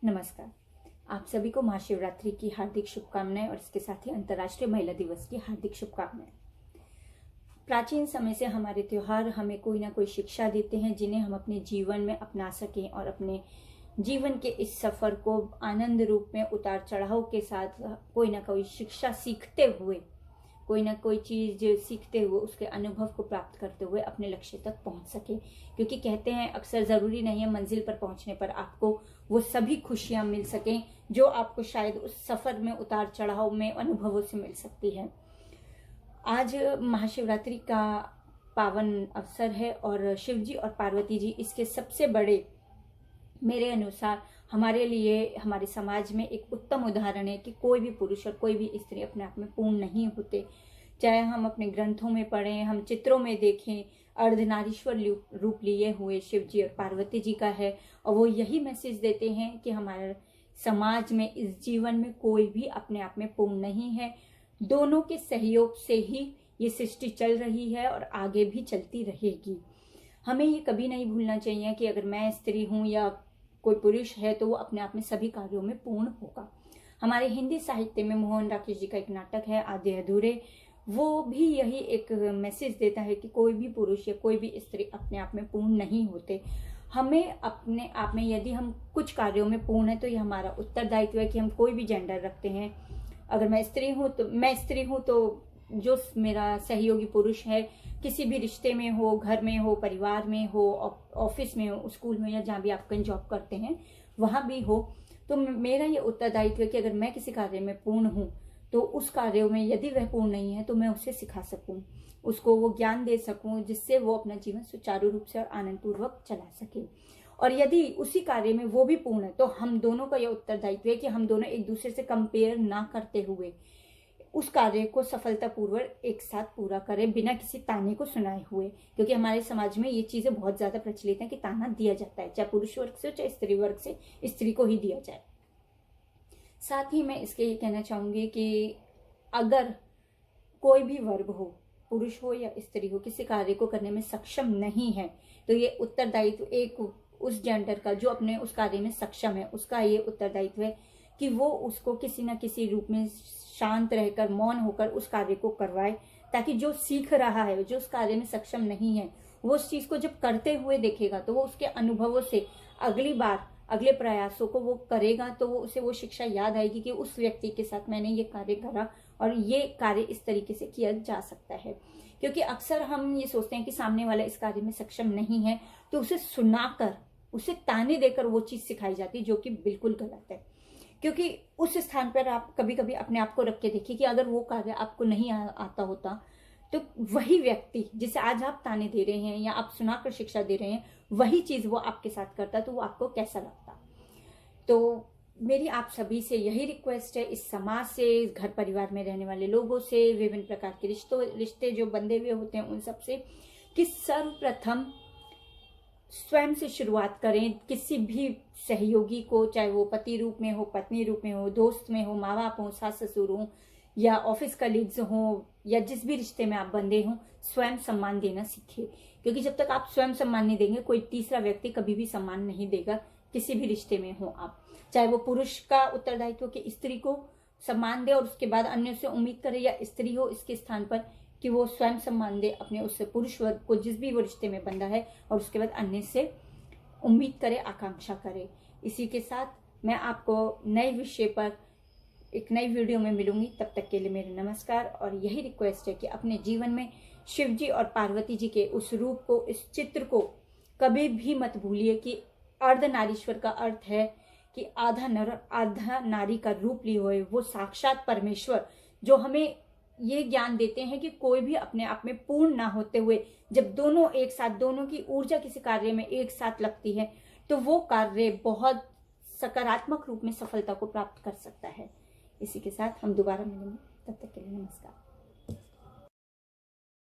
नमस्कार। आप सभी को महाशिवरात्रि की हार्दिक शुभकामनाएं और इसके साथ ही अंतर्राष्ट्रीय महिला दिवस की हार्दिक शुभकामनाएं। प्राचीन समय से हमारे त्योहार हमें कोई ना कोई शिक्षा देते हैं जिन्हें हम अपने जीवन में अपना सकें और अपने जीवन के इस सफर को आनंद रूप में उतार चढ़ाव के साथ कोई ना कोई शिक्षा सीखते हुए, कोई ना कोई चीज सीखते हुए, उसके अनुभव को प्राप्त करते हुए अपने लक्ष्य तक पहुंच सके। क्योंकि कहते हैं अक्सर जरूरी नहीं है मंजिल पर पहुंचने पर आपको वो सभी खुशियां मिल सकें जो आपको शायद उस सफर में उतार चढ़ाव में अनुभवों से मिल सकती है। आज महाशिवरात्रि का पावन अवसर है और शिव जी और पार्वती जी इसके सबसे बड़े, मेरे अनुसार हमारे लिए, हमारे समाज में एक उत्तम उदाहरण है कि कोई भी पुरुष और कोई भी स्त्री अपने आप में पूर्ण नहीं होते। चाहे हम अपने ग्रंथों में पढ़ें, हम चित्रों में देखें, अर्धनारीश्वर रूप लिए हुए शिव जी और पार्वती जी का है और वो यही मैसेज देते हैं कि हमारे समाज में, इस जीवन में कोई भी अपने आप में पूर्ण नहीं है। दोनों के सहयोग से ही ये सृष्टि चल रही है और आगे भी चलती रहेगी। हमें ये कभी नहीं भूलना चाहिए कि अगर मैं स्त्री हूं या कोई पुरुष है तो वो अपने आप में सभी कार्यों में पूर्ण होगा। हमारे हिंदी साहित्य में मोहन राकेश जी का एक नाटक है आधे अधूरे, वो भी यही एक मैसेज देता है कि कोई भी पुरुष या कोई भी स्त्री अपने आप में पूर्ण नहीं होते। हमें अपने आप में, यदि हम कुछ कार्यों में पूर्ण है तो ये हमारा उत्तरदायित्व है कि हम कोई भी जेंडर रखते हैं। अगर मैं स्त्री हूँ तो जो मेरा सहयोगी पुरुष है, किसी भी रिश्ते में हो, घर में हो, परिवार में हो, ऑफिस में हो, स्कूल में, या जहाँ भी आप कहीं जॉब करते हैं वहां भी हो, तो मेरा ये उत्तरदायित्व है कि अगर मैं किसी कार्य में पूर्ण हूँ तो उस कार्य में यदि वह पूर्ण नहीं है तो मैं उसे सिखा सकूं, उसको वो ज्ञान दे सकूं जिससे वो अपना जीवन सुचारू रूप से और आनंद पूर्वक चला सके। और यदि उसी कार्य में वो भी पूर्ण है तो हम दोनों का यह उत्तरदायित्व है कि हम दोनों एक दूसरे से कंपेयर ना करते हुए उस कार्य को सफलतापूर्वक एक साथ पूरा करें बिना किसी ताने को सुनाए हुए। क्योंकि हमारे समाज में ये चीजें बहुत ज्यादा प्रचलित हैं कि ताना दिया जाता है, चाहे पुरुष वर्ग से हो चाहे स्त्री वर्ग से, स्त्री को ही दिया जाए। साथ ही मैं इसके ये कहना चाहूंगी कि अगर कोई भी वर्ग हो, पुरुष हो या स्त्री हो, किसी कार्य को करने में सक्षम नहीं है तो ये उत्तरदायित्व एक उस जेंडर का जो अपने उस कार्य में सक्षम है उसका ये उत्तरदायित्व है कि वो उसको किसी न किसी रूप में शांत रहकर, मौन होकर उस कार्य को करवाए, ताकि जो सीख रहा है, जो उस कार्य में सक्षम नहीं है, वो उस चीज को जब करते हुए देखेगा तो वो उसके अनुभवों से अगली बार, अगले प्रयासों को वो करेगा तो वो उसे वो शिक्षा याद आएगी कि उस व्यक्ति के साथ मैंने ये कार्य करा और ये कार्य इस तरीके से किया जा सकता है। क्योंकि अक्सर हम ये सोचते हैं कि सामने वाला इस कार्य में सक्षम नहीं है तो उसे सुनाकर, उसे ताने देकर वो चीज सिखाई जाती है, जो कि बिल्कुल गलत है। क्योंकि उस स्थान पर आप कभी कभी अपने आप को रख के देखिए कि अगर वो कार्य आपको नहीं आता होता तो वही व्यक्ति जिसे आज आप ताने दे रहे हैं या आप सुनाकर शिक्षा दे रहे हैं, वही चीज वो आपके साथ करता तो वो आपको कैसा लगता। तो मेरी आप सभी से यही रिक्वेस्ट है, इस समाज से, इस घर परिवार में रहने वाले लोगों से, विभिन्न प्रकार के रिश्ते जो बंधे हुए होते हैं उन सब से, कि सर्वप्रथम स्वयं से शुरुआत करें। किसी भी सहयोगी को, चाहे वो पति रूप में हो, पत्नी रूप में हो, दोस्त में हो, माँ बाप हो, सास ससुर हो या ऑफिस कलीग्स हो या जिस भी रिश्ते में आप बंधे हो, स्वयं सम्मान देना सीखिए। क्योंकि जब तक आप स्वयं सम्मान नहीं देंगे कोई तीसरा व्यक्ति कभी भी सम्मान नहीं देगा। किसी भी रिश्ते में हो आप, चाहे वो पुरुष का उत्तरदायित्व कि स्त्री को सम्मान दे और उसके बाद अन्य से उम्मीद करे, या स्त्री हो इसके स्थान पर कि वो स्वयं सम्मान दे अपने उस पुरुष वर्ग को जिस भी वो रिश्ते में बंधा है और उसके बाद अन्य से उम्मीद करे, आकांक्षा करे। इसी के साथ मैं आपको नए विषय पर एक नई वीडियो में मिलूंगी। तब तक के लिए मेरे नमस्कार और यही रिक्वेस्ट है कि अपने जीवन में शिव जी और पार्वती जी के उस रूप को, इस चित्र को कभी भी मत भूलिए कि अर्धनारीश्वर का अर्थ है कि आधा नर आधा नारी का रूप लिए हुए वो साक्षात परमेश्वर, जो हमें ये ज्ञान देते हैं कि कोई भी अपने आप में पूर्ण ना होते हुए जब दोनों एक साथ, दोनों की ऊर्जा किसी कार्य में एक साथ लगती है तो वो कार्य बहुत सकारात्मक रूप में सफलता को प्राप्त कर सकता है। इसी के साथ हम दोबारा मिलेंगे, तब तक के लिए नमस्कार।